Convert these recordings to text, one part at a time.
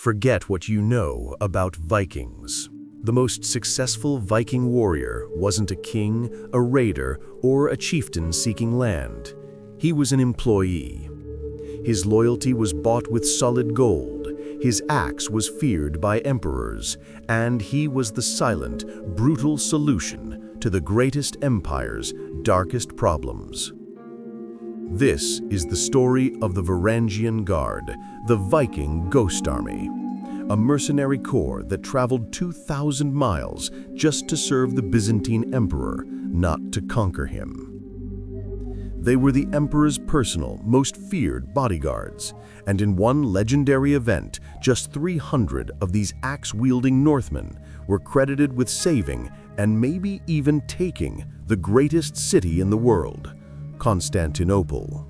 Forget what you know about Vikings. The most successful Viking warrior wasn't a king, a raider, or a chieftain seeking land. He was an employee. His loyalty was bought with solid gold, his axe was feared by emperors, and he was the silent, brutal solution to the greatest empire's darkest problems. This is the story of the Varangian Guard, the Viking Ghost Army, a mercenary corps that traveled 2,000 miles just to serve the Byzantine Emperor, not to conquer him. They were the Emperor's personal, most feared bodyguards, and in one legendary event, just 300 of these axe-wielding Northmen were credited with saving and maybe even taking the greatest city in the world, Constantinople.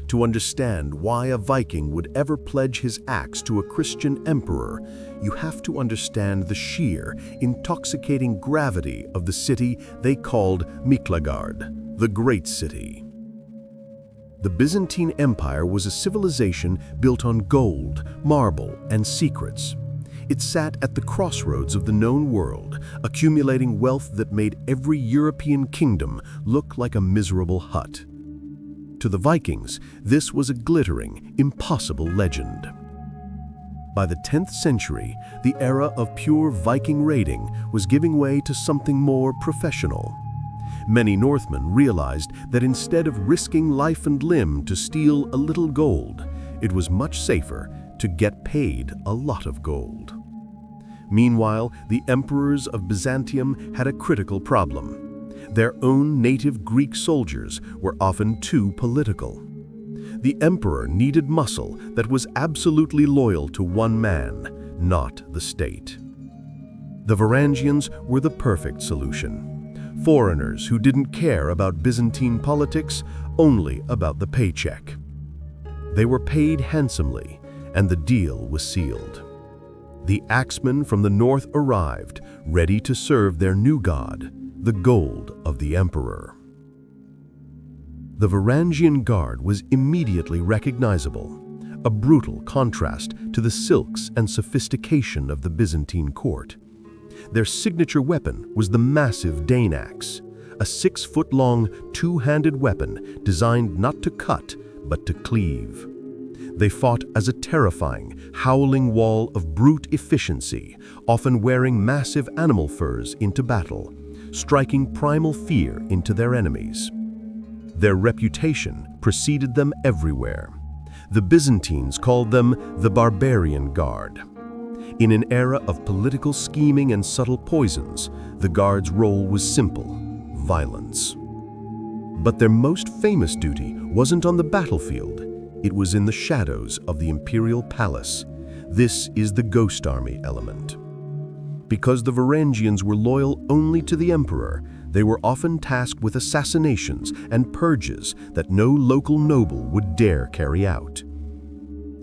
To understand why a Viking would ever pledge his axe to a Christian emperor, you have to understand the sheer, intoxicating gravity of the city they called Miklagard, the Great City. The Byzantine Empire was a civilization built on gold, marble, and secrets. It sat at the crossroads of the known world, accumulating wealth that made every European kingdom look like a miserable hut. To the Vikings, this was a glittering, impossible legend. By the 10th century, the era of pure Viking raiding was giving way to something more professional. Many Northmen realized that instead of risking life and limb to steal a little gold, it was much safer to get paid a lot of gold. Meanwhile, the emperors of Byzantium had a critical problem. Their own native Greek soldiers were often too political. The emperor needed muscle that was absolutely loyal to one man, not the state. The Varangians were the perfect solution. Foreigners who didn't care about Byzantine politics, only about the paycheck. They were paid handsomely, and the deal was sealed. The axemen from the north arrived, ready to serve their new god, the gold of the emperor. The Varangian Guard was immediately recognizable, a brutal contrast to the silks and sophistication of the Byzantine court. Their signature weapon was the massive Dane axe, a 6-foot-long, two-handed weapon designed not to cut, but to cleave. They fought as a terrifying, howling wall of brute efficiency, often wearing massive animal furs into battle, striking primal fear into their enemies. Their reputation preceded them everywhere. The Byzantines called them the Barbarian Guard. In an era of political scheming and subtle poisons, the Guard's role was simple: violence. But their most famous duty wasn't on the battlefield. It was in the shadows of the imperial palace. This is the Ghost Army element. Because the Varangians were loyal only to the emperor, they were often tasked with assassinations and purges that no local noble would dare carry out.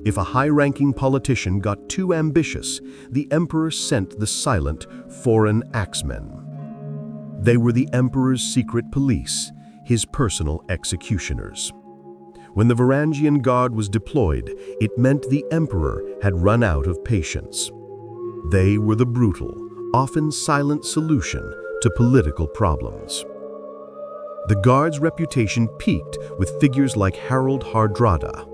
If a high-ranking politician got too ambitious, the emperor sent the silent, foreign axemen. They were the emperor's secret police, his personal executioners. When the Varangian Guard was deployed, it meant the emperor had run out of patience. They were the brutal, often silent solution to political problems. The Guard's reputation peaked with figures like Harald Hardrada.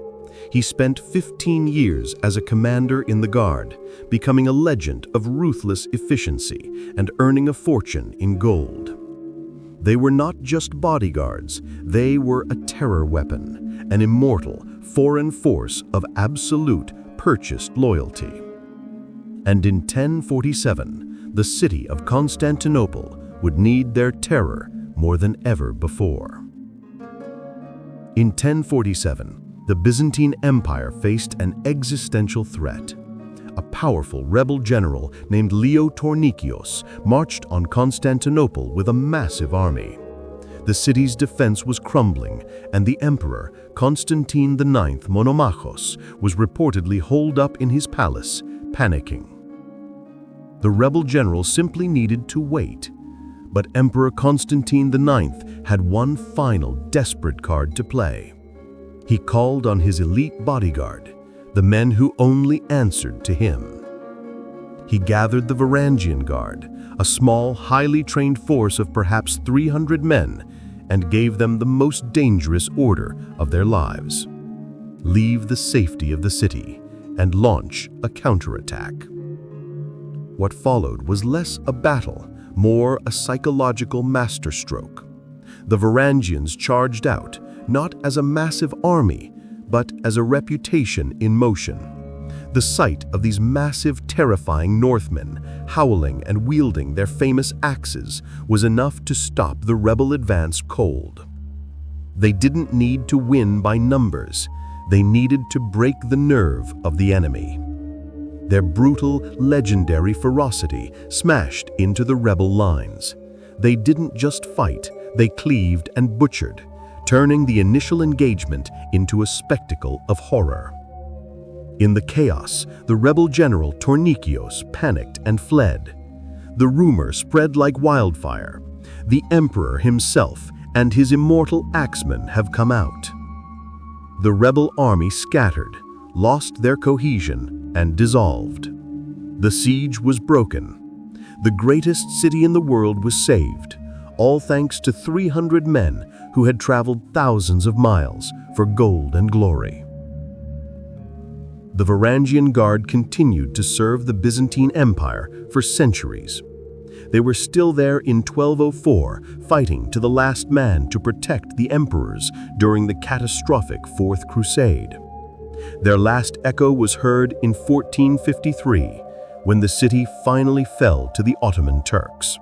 He spent 15 years as a commander in the Guard, becoming a legend of ruthless efficiency and earning a fortune in gold. They were not just bodyguards, they were a terror weapon, an immortal, foreign force of absolute, purchased loyalty. And in 1047, the city of Constantinople would need their terror more than ever before. In 1047, the Byzantine Empire faced an existential threat. A powerful rebel general named Leo Tornikios marched on Constantinople with a massive army. The city's defense was crumbling, and the emperor, Constantine IX Monomachos, was reportedly holed up in his palace, panicking. The rebel general simply needed to wait. But Emperor Constantine IX had one final desperate card to play. He called on his elite bodyguard, the men who only answered to him. He gathered the Varangian Guard, a small, highly trained force of perhaps 300 men, and gave them the most dangerous order of their lives: leave the safety of the city and launch a counterattack. What followed was less a battle, more a psychological masterstroke. The Varangians charged out, not as a massive army, but as a reputation in motion. The sight of these massive, terrifying Northmen, howling and wielding their famous axes, was enough to stop the rebel advance cold. They didn't need to win by numbers. They needed to break the nerve of the enemy. Their brutal, legendary ferocity smashed into the rebel lines. They didn't just fight, they cleaved and butchered, turning the initial engagement into a spectacle of horror. In the chaos, the rebel general Tornikios panicked and fled. The rumor spread like wildfire. The emperor himself and his immortal axemen have come out. The rebel army scattered, lost their cohesion, and dissolved. The siege was broken. The greatest city in the world was saved, all thanks to 300 men who had traveled thousands of miles for gold and glory. The Varangian Guard continued to serve the Byzantine Empire for centuries. They were still there in 1204, fighting to the last man to protect the emperors during the catastrophic Fourth Crusade. Their last echo was heard in 1453, when the city finally fell to the Ottoman Turks.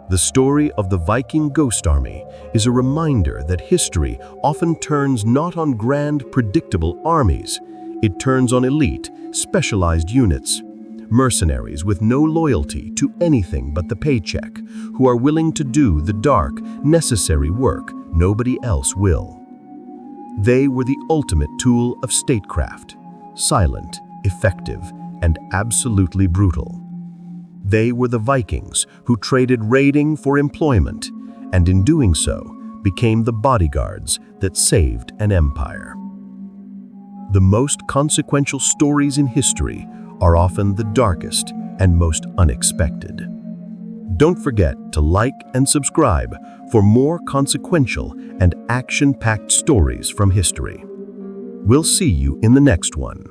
The story of the Viking Ghost Army is a reminder that history often turns not on grand, predictable armies. It turns on elite, specialized units, mercenaries with no loyalty to anything but the paycheck, who are willing to do the dark, necessary work nobody else will. They were the ultimate tool of statecraft, silent, effective, and absolutely brutal. They were the Vikings who traded raiding for employment, and in doing so, became the bodyguards that saved an empire. The most consequential stories in history are often the darkest and most unexpected. Don't forget to like and subscribe for more consequential and action-packed stories from history. We'll see you in the next one.